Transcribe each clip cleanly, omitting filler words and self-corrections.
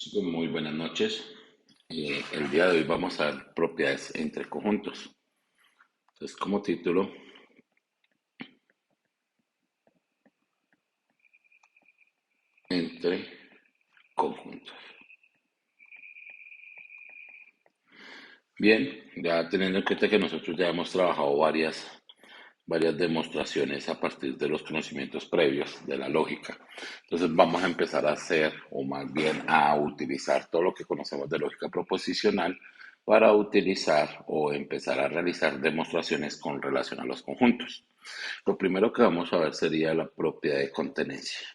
Chicos, muy buenas noches. El día de hoy vamos a ver propiedades entre conjuntos. Entonces, como título, entre conjuntos. Bien, ya teniendo en cuenta que nosotros ya hemos trabajado varias demostraciones a partir de los conocimientos previos de la lógica. Entonces, vamos a empezar a hacer, o más bien a utilizar todo lo que conocemos de lógica proposicional para utilizar o empezar a realizar demostraciones con relación a los conjuntos. Lo primero que vamos a ver sería la propiedad de contenencia.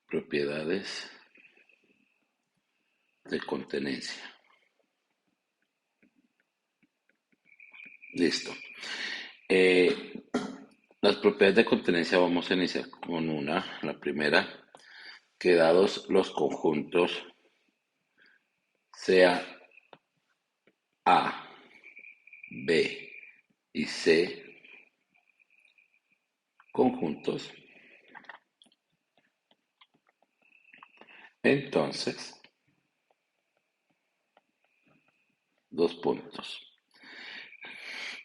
Propiedades de contenencia. Listo. Eh, las propiedades de contenencia vamos a iniciar con la primera, que dados los conjuntos sea A, B y C conjuntos, entonces, dos puntos.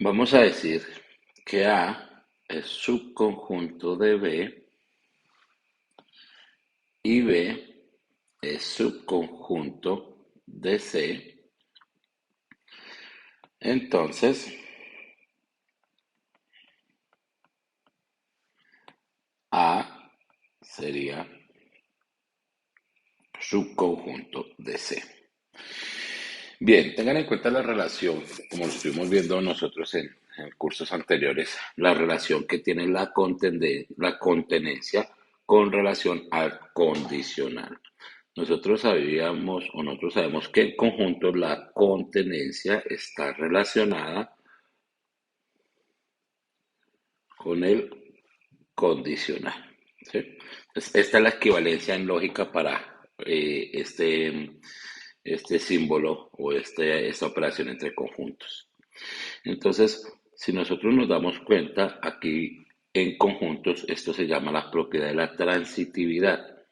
Vamos a decir que A es subconjunto de B y B es subconjunto de C. Entonces, A sería subconjunto de C. Bien, tengan en cuenta la relación, como lo estuvimos viendo nosotros en cursos anteriores, la relación que tiene la contenencia con relación al condicional. Nosotros sabemos que en conjunto la contenencia está relacionada con el condicional. ¿Sí? Entonces, esta es la equivalencia en lógica para este símbolo o esta operación entre conjuntos. Entonces, si nosotros nos damos cuenta, aquí en conjuntos, esto se llama la propiedad de la transitividad.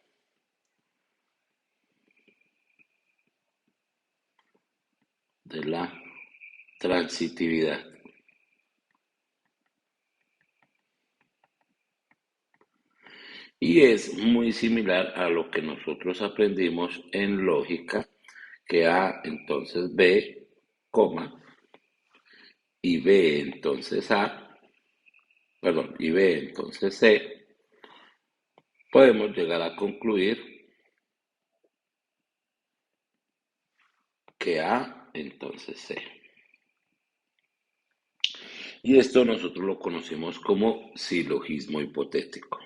De la transitividad. Y es muy similar a lo que nosotros aprendimos en lógica, que A entonces B, coma, y B entonces A, perdón, y B entonces C, podemos llegar a concluir que A entonces C. Y esto nosotros lo conocemos como silogismo hipotético.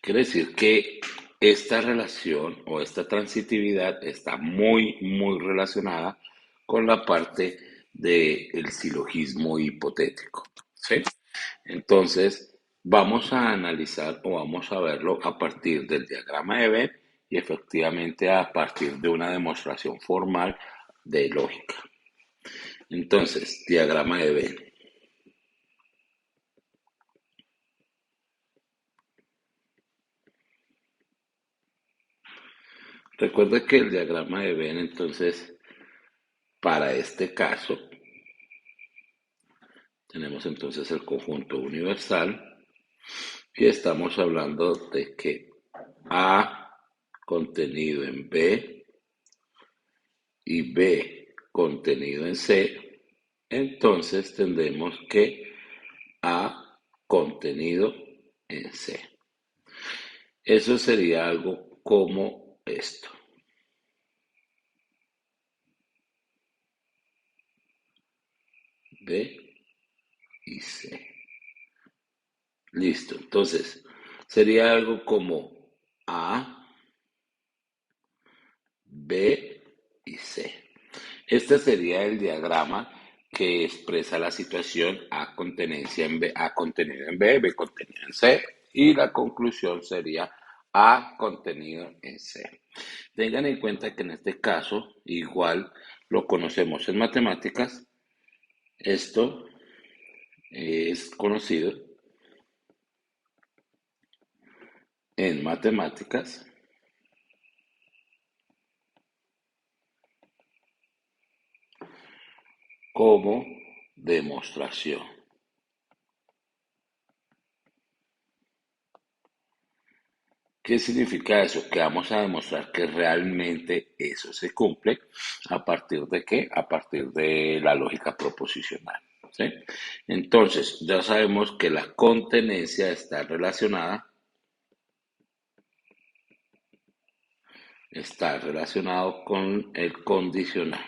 Quiere decir que esta relación o esta transitividad está muy relacionada con la parte del silogismo hipotético. ¿Sí? Entonces, vamos a analizar o vamos a verlo a partir del diagrama de Venn y efectivamente a partir de una demostración formal de lógica. Entonces, diagrama de Venn. Recuerda que el diagrama de Venn, entonces, para este caso, tenemos entonces el conjunto universal y estamos hablando de que A contenido en B y B contenido en C, entonces tendremos que A contenido en C. Eso sería algo como esto. B y C. Listo. Entonces, sería algo como A, B y C. Este sería el diagrama que expresa la situación A contenido en B, B contenido en C, y la conclusión sería A contenido en C. Tengan en cuenta que en este caso, igual lo conocemos en matemáticas, esto es conocido en matemáticas como demostración. ¿Qué significa eso? Que vamos a demostrar que realmente eso se cumple. ¿A partir de qué? A partir de la lógica proposicional. ¿Sí? Entonces, ya sabemos que la contenencia está relacionado con el condicional.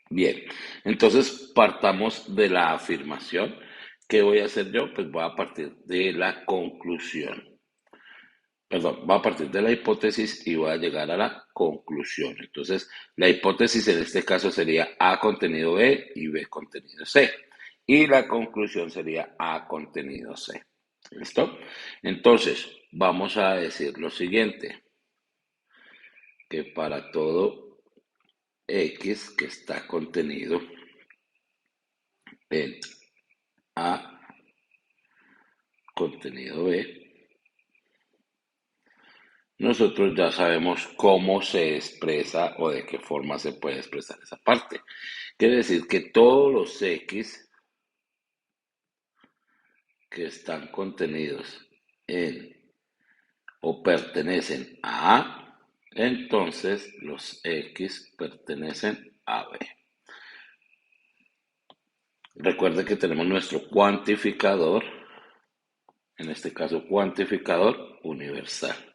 Bien, entonces partamos de la afirmación. ¿Qué voy a hacer yo? Pues voy a partir de la conclusión. Perdón, voy a partir de la hipótesis y voy a llegar a la conclusión. Entonces, la hipótesis en este caso sería A contenido B y B contenido C. Y la conclusión sería A contenido C. ¿Listo? Entonces, vamos a decir lo siguiente, que para todo X que está contenido en A contenido B, nosotros ya sabemos cómo se expresa o de qué forma se puede expresar esa parte. Quiere decir que todos los X que están contenidos en o pertenecen a A, entonces los X pertenecen a B. Recuerde que tenemos nuestro cuantificador, en este caso cuantificador universal.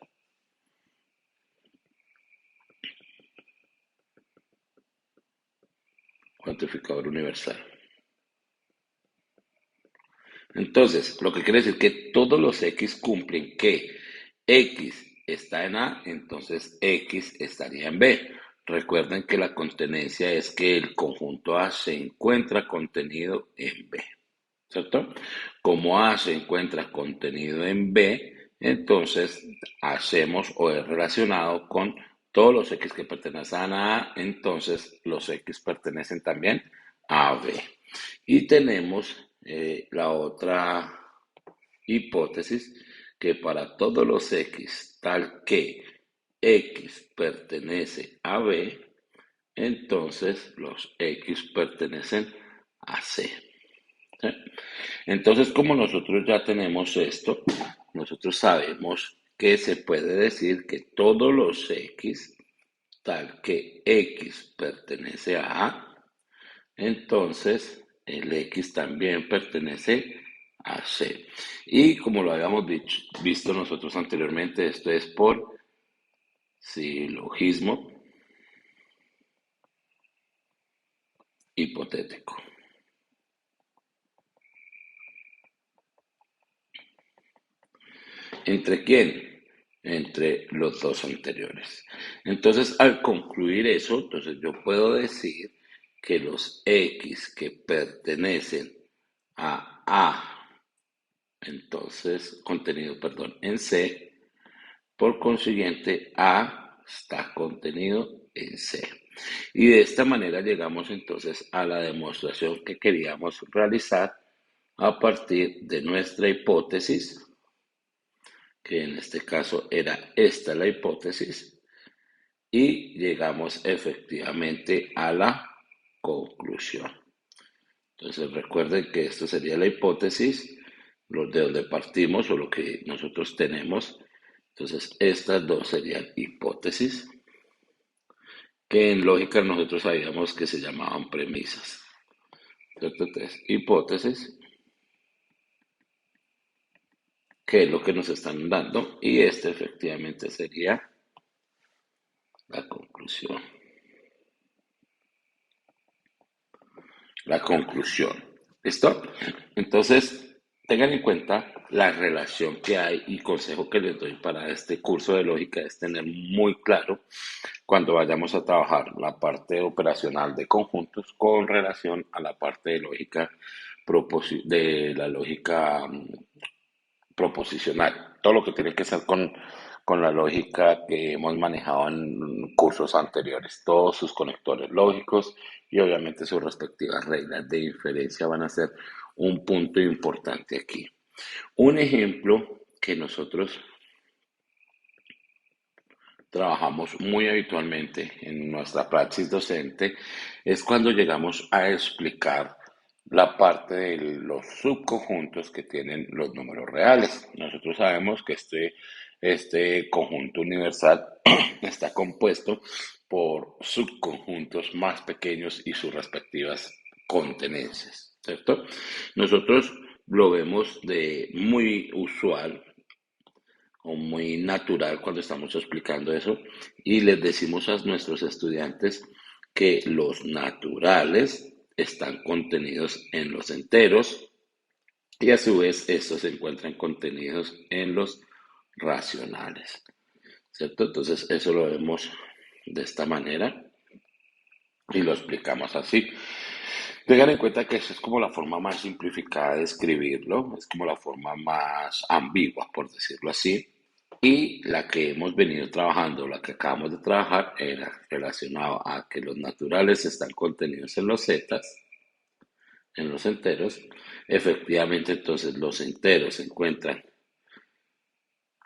Cuantificador universal. Entonces, lo que quiere decir que todos los X cumplen que X está en A, entonces X estaría en B. Recuerden que la contenencia es que el conjunto A se encuentra contenido en B, ¿cierto? Como A se encuentra contenido en B, entonces hacemos o es relacionado con todos los X que pertenecen a A, entonces los X pertenecen también a B. Y tenemos la otra hipótesis que para todos los X, tal que X pertenece a B, entonces los X pertenecen a C. ¿Sí? Entonces, como nosotros ya tenemos esto, nosotros sabemos que se puede decir que todos los X, tal que X pertenece a A, entonces el X también pertenece a C. Y como lo habíamos visto nosotros anteriormente, esto es por silogismo hipotético. ¿Entre quién? Entre los dos anteriores. Entonces, al concluir eso, entonces yo puedo decir que los X que pertenecen a A, entonces, contenido, perdón, en C, por consiguiente, A está contenido en C. Y de esta manera llegamos entonces a la demostración que queríamos realizar a partir de nuestra hipótesis, que en este caso era esta la hipótesis, y llegamos efectivamente a la conclusión. Entonces recuerden que esto sería la hipótesis, de donde partimos o lo que nosotros tenemos. Entonces estas dos serían hipótesis, que en lógica nosotros sabíamos que se llamaban premisas. ¿Cierto? Entonces, hipótesis, que es lo que nos están dando, y este efectivamente sería la conclusión. La conclusión. ¿Listo? Entonces, tengan en cuenta la relación que hay y consejo que les doy para este curso de lógica es tener muy claro cuando vayamos a trabajar la parte operacional de conjuntos con relación a la parte de lógica de la lógica proposicional, todo lo que tiene que ser con la lógica que hemos manejado en cursos anteriores, todos sus conectores lógicos y obviamente sus respectivas reglas de inferencia van a ser un punto importante aquí. Un ejemplo que nosotros trabajamos muy habitualmente en nuestra praxis docente es cuando llegamos a explicar la parte de los subconjuntos que tienen los números reales. Nosotros sabemos que este conjunto universal está compuesto por subconjuntos más pequeños y sus respectivas contenencias, ¿cierto? Nosotros lo vemos de muy usual o muy natural cuando estamos explicando eso y les decimos a nuestros estudiantes que los naturales están contenidos en los enteros y a su vez estos se encuentran contenidos en los racionales, ¿cierto? Entonces eso lo vemos de esta manera y lo explicamos así. Tengan en cuenta que esa es como la forma más simplificada de escribirlo, es como la forma más ambigua, por decirlo así. Y la que hemos venido trabajando, la que acabamos de trabajar, era relacionado a que los naturales están contenidos en los zetas, en los enteros. Efectivamente, entonces los enteros se encuentran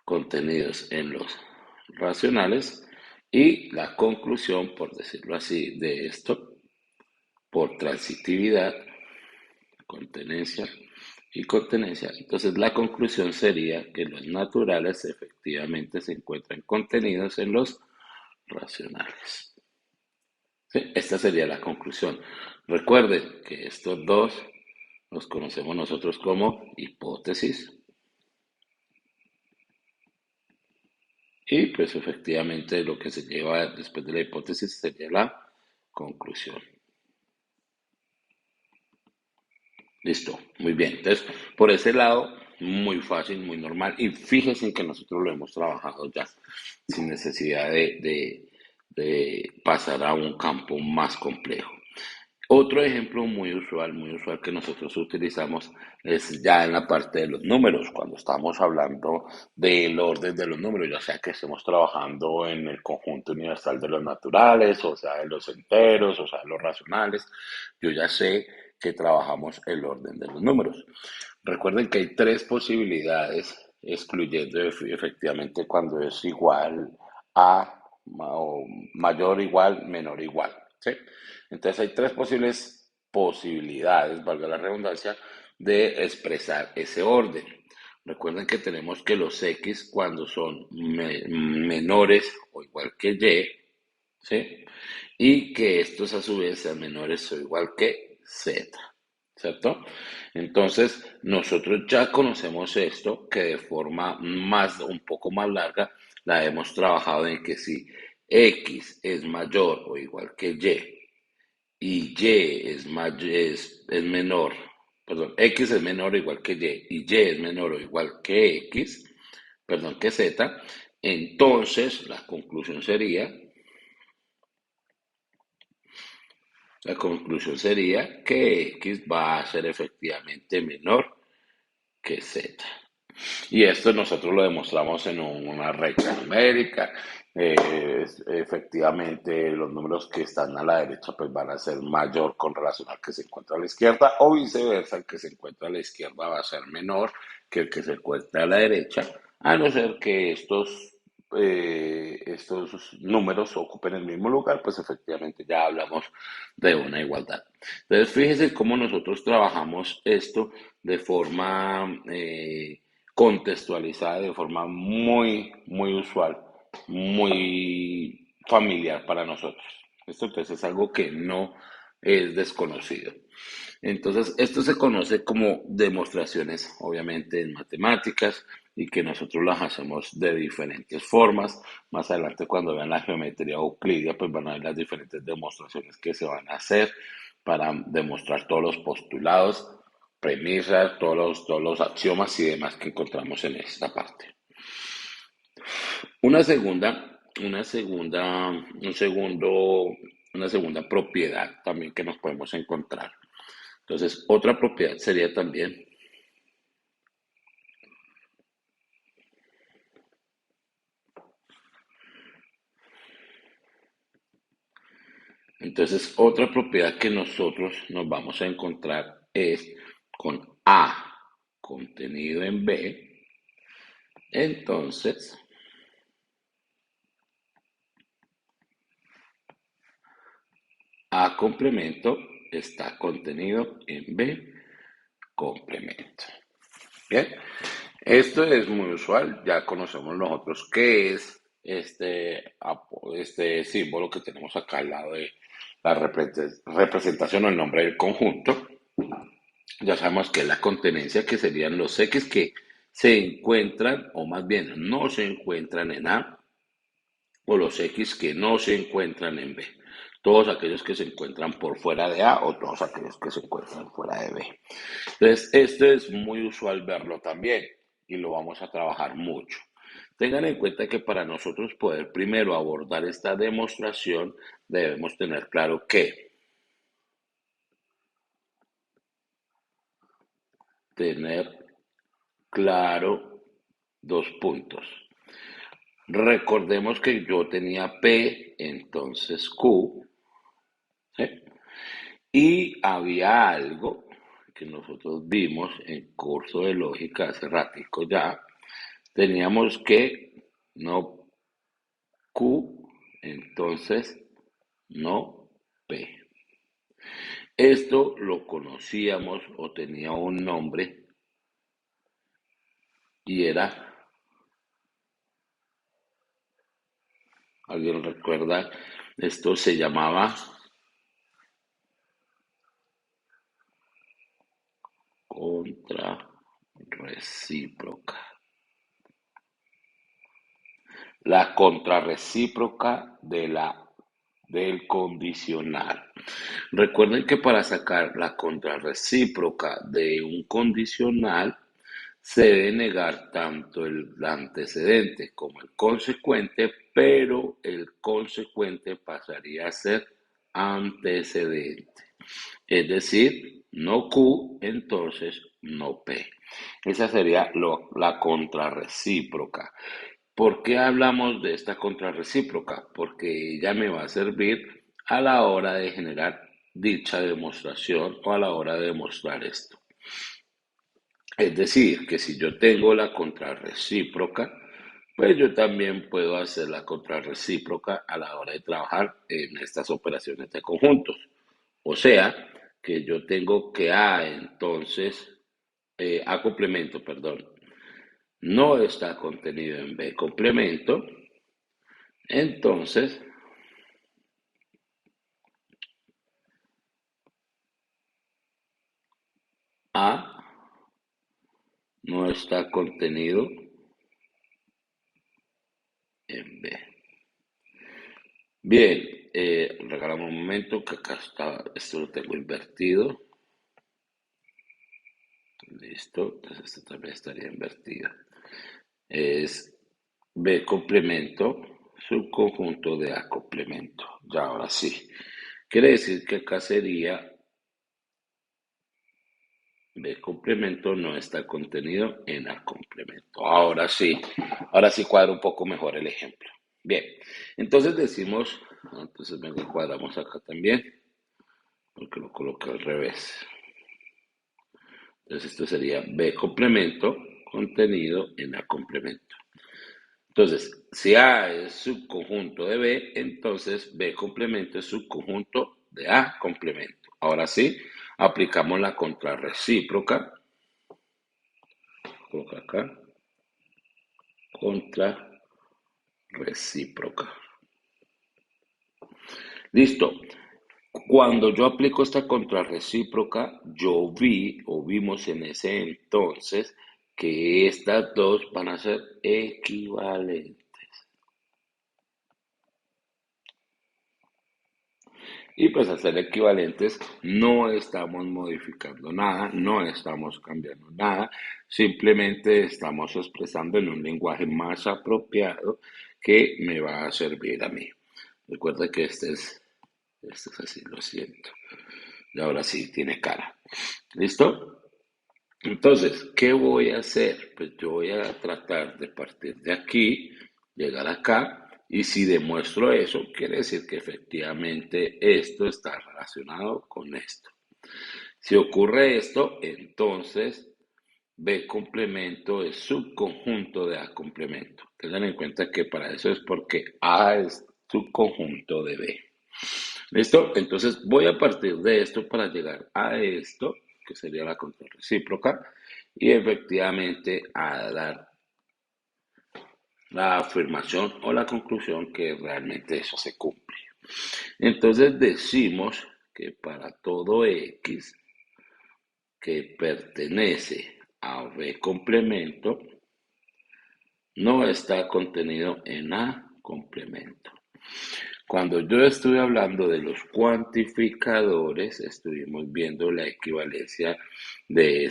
contenidos en los racionales y la conclusión, por decirlo así, de esto, por transitividad, contenencia y contenencia. Entonces la conclusión sería que los naturales efectivamente se encuentran contenidos en los racionales. ¿Sí? Esta sería la conclusión. Recuerden que estos dos los conocemos nosotros como hipótesis y pues efectivamente lo que se lleva después de la hipótesis sería la conclusión. Listo, muy bien. Entonces, por ese lado, muy fácil, muy normal. Y fíjense que nosotros lo hemos trabajado ya, sin necesidad de pasar a un campo más complejo. Otro ejemplo muy usual que nosotros utilizamos es ya en la parte de los números, cuando estamos hablando del orden de los números, ya sea que estemos trabajando en el conjunto universal de los naturales, o sea, de los enteros, o sea, de los racionales, yo ya sé que trabajamos el orden de los números. Recuerden que hay tres posibilidades, excluyendo efectivamente cuando es igual a o mayor igual, menor igual, ¿sí? Entonces hay tres posibilidades, valga la redundancia, de expresar ese orden. Recuerden que tenemos que los X cuando son menores o igual que Y, ¿sí? Y que estos a su vez sean menores o igual que Z, ¿cierto? Entonces, nosotros ya conocemos esto, que de forma un poco más larga, la hemos trabajado en que si X es mayor o igual que y es menor, perdón, X es menor o igual que y es menor o igual que X, perdón, que Z, entonces la conclusión sería que X va a ser efectivamente menor que Z. Y esto nosotros lo demostramos en una recta numérica. Efectivamente, los números que están a la derecha pues van a ser mayor con relación al que se encuentra a la izquierda o viceversa, el que se encuentra a la izquierda va a ser menor que el que se encuentra a la derecha, a no ser que estos números ocupen el mismo lugar, pues efectivamente ya hablamos de una igualdad. Entonces, fíjense cómo nosotros trabajamos esto de forma contextualizada, de forma muy usual, muy familiar para nosotros. Esto entonces es algo que no es desconocido. Entonces, esto se conoce como demostraciones, obviamente, en matemáticas y que nosotros las hacemos de diferentes formas. Más adelante, cuando vean la geometría euclidia, pues van a ver las diferentes demostraciones que se van a hacer para demostrar todos los postulados, premisas, todos los axiomas y demás que encontramos en esta parte. Una segunda, una segunda, un segundo, una segunda propiedad también que nos podemos encontrar. Entonces, otra propiedad sería también Entonces, otra propiedad que nosotros nos vamos a encontrar es con A contenido en B. Entonces, A complemento está contenido en B complemento. Bien, esto es muy usual, ya conocemos nosotros qué es este símbolo que tenemos acá al lado de la representación o el nombre del conjunto. Ya sabemos que es la contenencia, que serían los X que se encuentran, o más bien no se encuentran en A, o los X que no se encuentran en B. Todos aquellos que se encuentran por fuera de A o todos aquellos que se encuentran fuera de B. Entonces, esto es muy usual verlo también y lo vamos a trabajar mucho. Tengan en cuenta que para nosotros poder primero abordar esta demostración debemos tener claro que tener claro dos puntos. Recordemos que yo tenía P, entonces Q, ¿sí? Y había algo que nosotros vimos en curso de lógica hace ratico ya. Teníamos que no Q, entonces no P. Esto lo conocíamos o tenía un nombre y era, ¿alguien recuerda? Esto se llamaba contrarrecíproca. La contrarrecíproca del condicional. Recuerden que para sacar la contrarrecíproca de un condicional se debe negar tanto el antecedente como el consecuente, pero el consecuente pasaría a ser antecedente. Es decir, no Q, entonces no P. Esa sería la contrarrecíproca. ¿Por qué hablamos de esta contrarrecíproca? Porque ella me va a servir a la hora de generar dicha demostración o a la hora de demostrar esto. Es decir, que si yo tengo la contrarrecíproca, pues yo también puedo hacer la contrarrecíproca a la hora de trabajar en estas operaciones de conjuntos. O sea, que yo tengo que A, entonces, A complemento, perdón, no está contenido en B complemento, entonces A no está contenido en B. Bien, regalamos un momento que acá está, esto lo tengo invertido. Listo, entonces esto también estaría invertido. Es B complemento, subconjunto de A complemento. Ya ahora sí. Quiere decir que acá sería B complemento no está contenido en A complemento. Ahora sí cuadra un poco mejor el ejemplo. Bien, entonces decimos, entonces venga, cuadramos acá también, porque lo coloqué al revés. Entonces esto sería B complemento contenido en A complemento. Entonces, si A es subconjunto de B, entonces B complemento es subconjunto de A complemento. Ahora sí, aplicamos la contrarrecíproca. Coloca acá. Contrarrecíproca. Listo. Cuando yo aplico esta contrarrecíproca, yo vi o vimos en ese entonces que estas dos van a ser equivalentes. Y pues al ser equivalentes no estamos modificando nada, no estamos cambiando nada, simplemente estamos expresando en un lenguaje más apropiado que me va a servir a mí. Recuerda que este es así, lo siento. Y ahora sí, tiene cara. ¿Listo? Entonces, ¿qué voy a hacer? Pues yo voy a tratar de partir de aquí, llegar acá Y si demuestro eso, quiere decir que efectivamente esto está relacionado con esto. Si ocurre esto, entonces B complemento es subconjunto de A complemento. Tengan en cuenta que para eso es porque A es subconjunto de B. ¿Listo? Entonces voy a partir de esto para llegar a esto, que sería la contrarrecíproca, y efectivamente a dar la afirmación o la conclusión que realmente eso se cumple. Entonces decimos que para todo X que pertenece a B complemento, no está contenido en A complemento. Cuando yo estuve hablando de los cuantificadores, estuvimos viendo la equivalencia de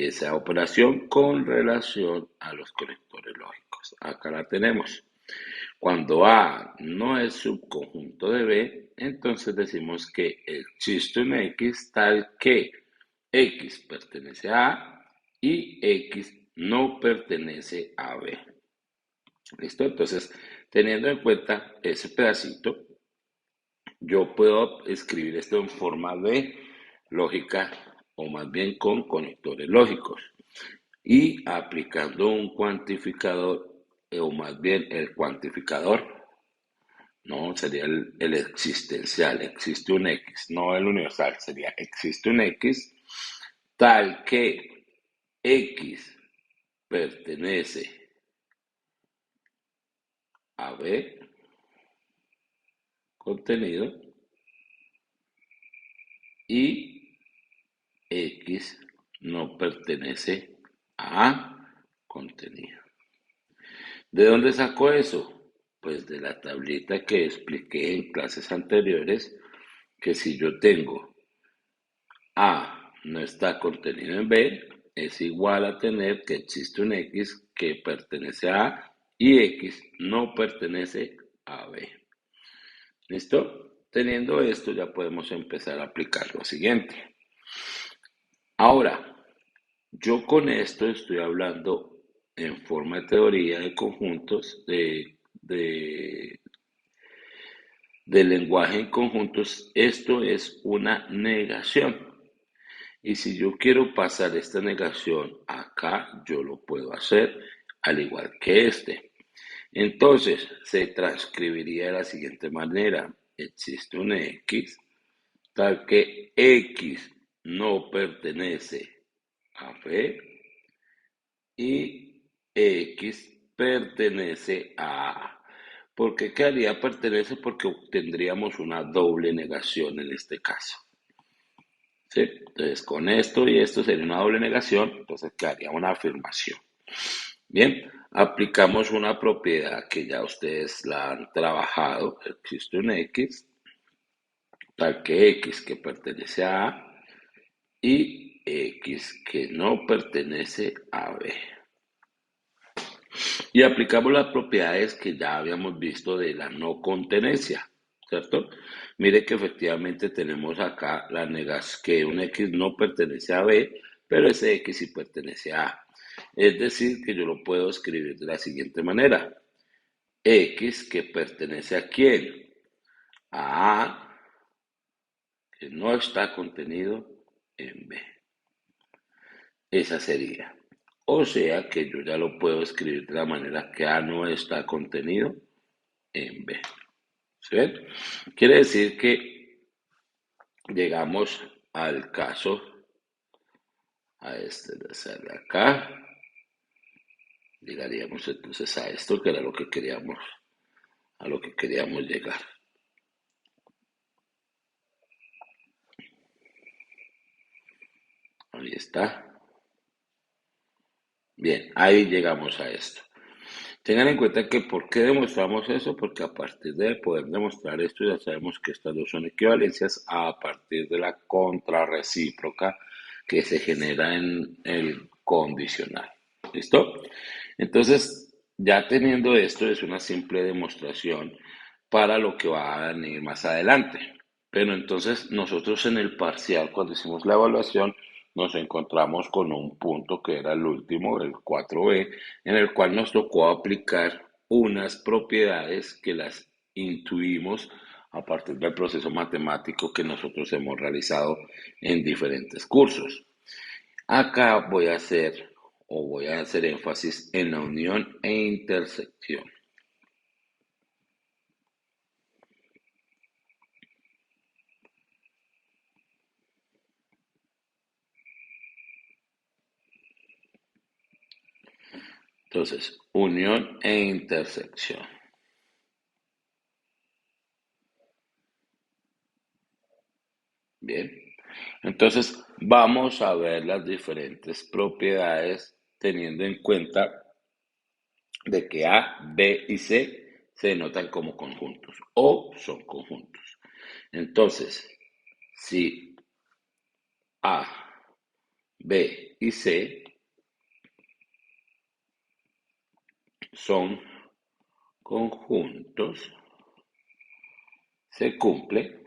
esa operación con relación a los conectores lógicos. Acá la tenemos. Cuando A no es subconjunto de B, entonces decimos que existe un X tal que X pertenece a A y X no pertenece a B. ¿Listo? Entonces, teniendo en cuenta ese pedacito, yo puedo escribir esto en forma de lógica o más bien con conectores lógicos y aplicando un cuantificador o más bien el cuantificador, no sería el existencial, existe un X, no el universal, sería existe un X tal que X pertenece a B contenido y X no pertenece a contenido. ¿De dónde sacó eso? Pues de la tablita que expliqué en clases anteriores, que si yo tengo A no está contenido en B, es igual a tener que existe un X que pertenece a A y X no pertenece a B. ¿Listo? Teniendo esto ya podemos empezar a aplicar lo siguiente. Ahora, yo con esto estoy hablando en forma de teoría de conjuntos, de lenguaje en conjuntos. Esto es una negación. Y si yo quiero pasar esta negación acá, yo lo puedo hacer al igual que este. Entonces, se transcribiría de la siguiente manera. Existe un X tal que X no pertenece a B y X pertenece a A. ¿Por qué quedaría pertenece? Porque obtendríamos una doble negación en este caso. ¿Sí? Entonces, con esto y esto sería una doble negación, entonces quedaría una afirmación. Bien, aplicamos una propiedad que ya ustedes la han trabajado. Existe un X, tal que X que pertenece a A y X que no pertenece a B. Y aplicamos las propiedades que ya habíamos visto de la no contenencia, ¿cierto? Mire que efectivamente tenemos acá la negación que un X no pertenece a B, pero ese X sí pertenece a A. Es decir, que yo lo puedo escribir de la siguiente manera. X que pertenece a quién? A A, que no está contenido en B. Esa sería. O sea que yo ya lo puedo escribir de la manera que A no está contenido en B. ¿Sí ven? Quiere decir que llegamos al caso, a este de acá, llegaríamos entonces a esto que era lo que queríamos, a lo que queríamos llegar. Ahí está. Bien, ahí llegamos a esto. Tengan en cuenta que ¿por qué demostramos eso? Porque a partir de poder demostrar esto ya sabemos que estas dos son equivalencias a partir de la contrarrecíproca que se genera en el condicional. ¿Listo? Entonces, ya teniendo esto, es una simple demostración para lo que va a venir más adelante. Pero entonces nosotros en el parcial, cuando hicimos la evaluación, nos encontramos con un punto que era el último, el 4B, en el cual nos tocó aplicar unas propiedades que las intuimos a partir del proceso matemático que nosotros hemos realizado en diferentes cursos. Acá voy a hacer énfasis en la unión e intersección. Entonces, unión e intersección. Bien. Entonces, vamos a ver las diferentes propiedades teniendo en cuenta de que A, B y C se denotan como conjuntos o son conjuntos. Entonces, si A, B y C son conjuntos, se cumple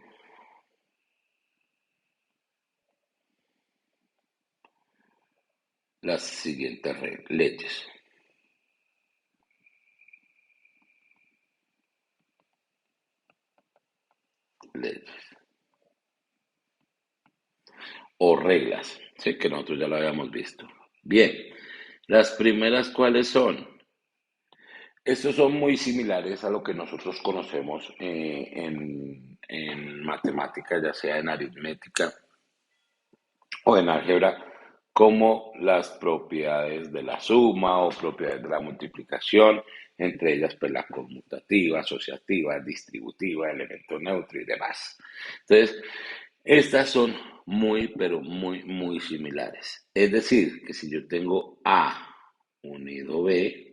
las siguientes leyes. Leyes o reglas, ¿sí? Que nosotros ya lo habíamos visto. Bien, las primeras, ¿cuáles son? Estos son muy similares a lo que nosotros conocemos en matemáticas, ya sea en aritmética o en álgebra, como las propiedades de la suma o propiedades de la multiplicación, entre ellas pues la conmutativa, asociativa, distributiva, elemento neutro y demás. Entonces, estas son muy, pero muy, muy similares. Es decir, que si yo tengo A unido B,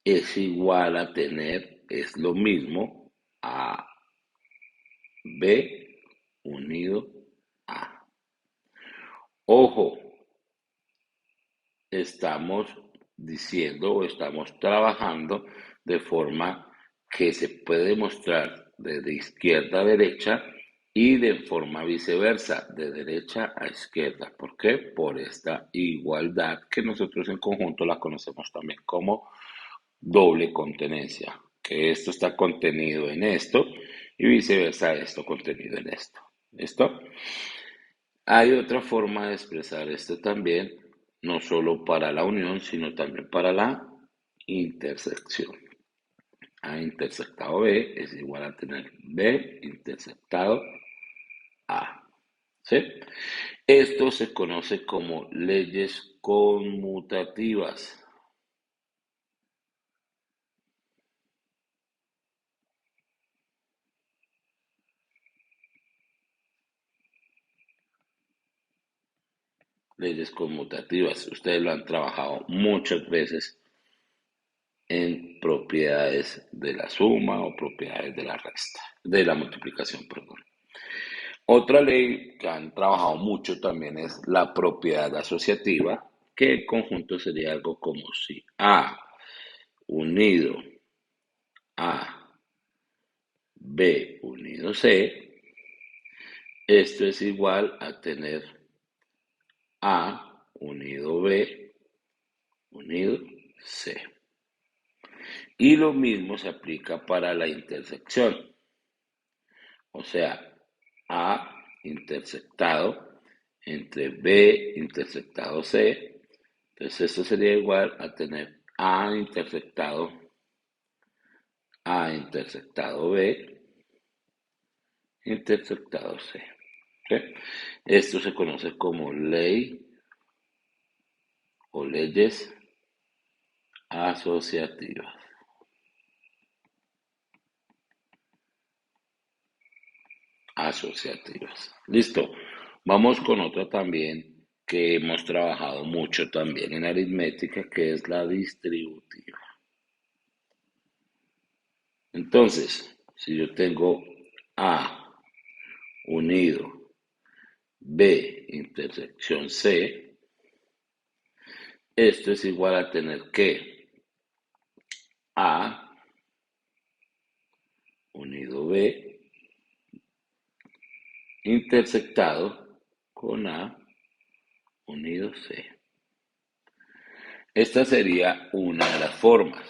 es igual a tener, es lo mismo a B unido A. Ojo, estamos diciendo o estamos trabajando de forma que se puede demostrar desde izquierda a derecha y de forma viceversa, de derecha a izquierda. ¿Por qué? Por esta igualdad que nosotros en conjunto la conocemos también como doble contenencia, que esto está contenido en esto y viceversa esto contenido en esto. ¿Listo? Hay otra forma de expresar esto también, no solo para la unión, sino también para la intersección. A intersectado B es igual a tener B intersectado A. ¿Sí? Esto se conoce como leyes conmutativas. Leyes conmutativas. Ustedes lo han trabajado muchas veces en propiedades de la suma o propiedades de la resta, de la multiplicación, perdón. Otra ley que han trabajado mucho también es la propiedad asociativa, que en conjunto sería algo como si A unido a B unido C, esto es igual a tener A unido B unido C. Y lo mismo se aplica para la intersección, o sea, A intersectado entre B intersectado C. Entonces esto sería igual a tener A intersectado B intersectado C. ¿Sí? Esto se conoce como ley o leyes asociativas. Asociativas. Listo. Vamos con otra también que hemos trabajado mucho también en aritmética, que es la distributiva. Entonces, si yo tengo A unido B intersección C, esto es igual a tener que A unido B intersectado con A unido C. Esta sería una de las formas.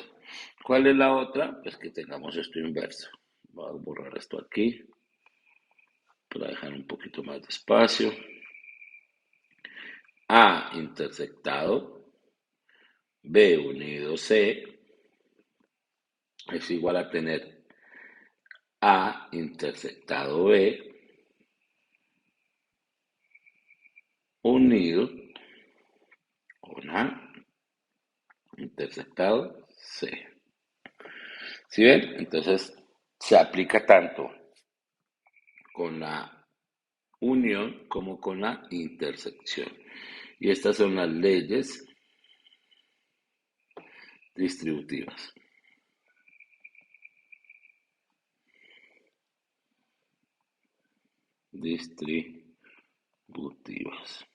¿Cuál es la otra? Pues que tengamos esto inverso. Voy a borrar esto aquí para dejar un poquito más de espacio. A intersectado B unido C es igual a tener A intersectado B unido con A intersectado C. ¿Sí ven? Entonces se aplica tanto con la unión como con la intersección. Y estas son las leyes distributivas. Distributivas.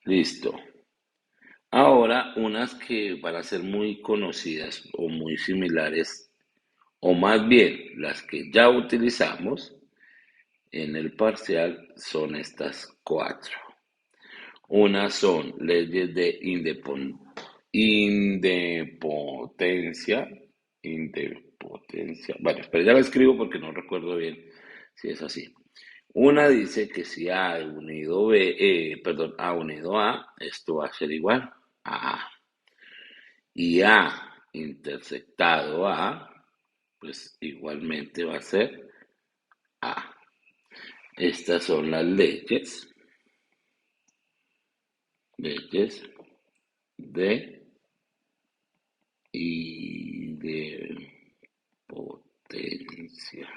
Listo. Ahora, unas que van a ser muy conocidas o muy similares, o más bien las que ya utilizamos en el parcial, son estas cuatro. Unas son leyes de indepotencia. Bueno, pero ya la escribo porque no recuerdo bien si es así. Una dice que si A unido B, perdón, A unido A, esto va a ser igual a A. Y A intersectado A, pues igualmente va a ser A. Estas son las leyes de y de potencia.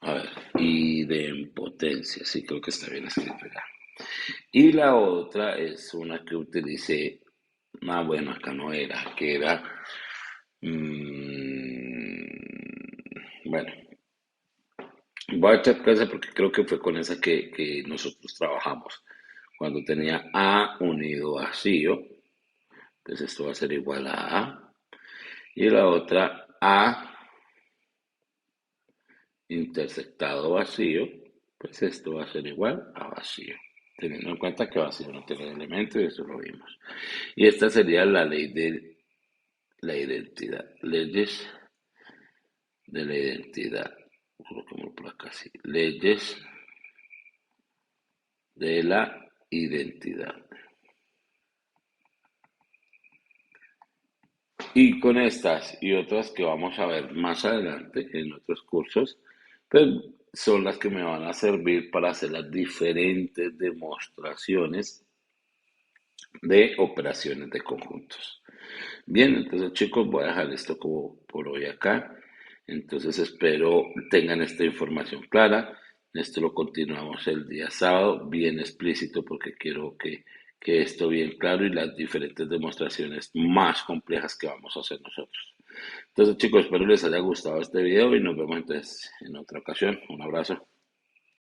A ver, y de potencia, sí creo que está bien escrito ya. Y la otra es una que utilicé, bueno, acá no era, que era, bueno, voy a echar casa porque creo que fue con esa que nosotros trabajamos. Cuando tenía A unido a vacío, entonces esto va a ser igual a A. Y la otra A intersectado vacío, pues esto va a ser igual a vacío. Teniendo en cuenta que vacío no tiene elementos, y eso lo vimos. Y esta sería la ley de la identidad. Leyes de la identidad. Coloquémoslo por acá así. Leyes de la identidad. Y con estas y otras que vamos a ver más adelante en otros cursos, pues son las que me van a servir para hacer las diferentes demostraciones de operaciones de conjuntos. Bien, entonces chicos, voy a dejar esto como por hoy acá. Entonces espero tengan esta información clara. Esto lo continuamos el día sábado, bien explícito, porque quiero que esto bien claro y las diferentes demostraciones más complejas que vamos a hacer nosotros. Entonces chicos, espero les haya gustado este video y nos vemos entonces en otra ocasión. Un abrazo.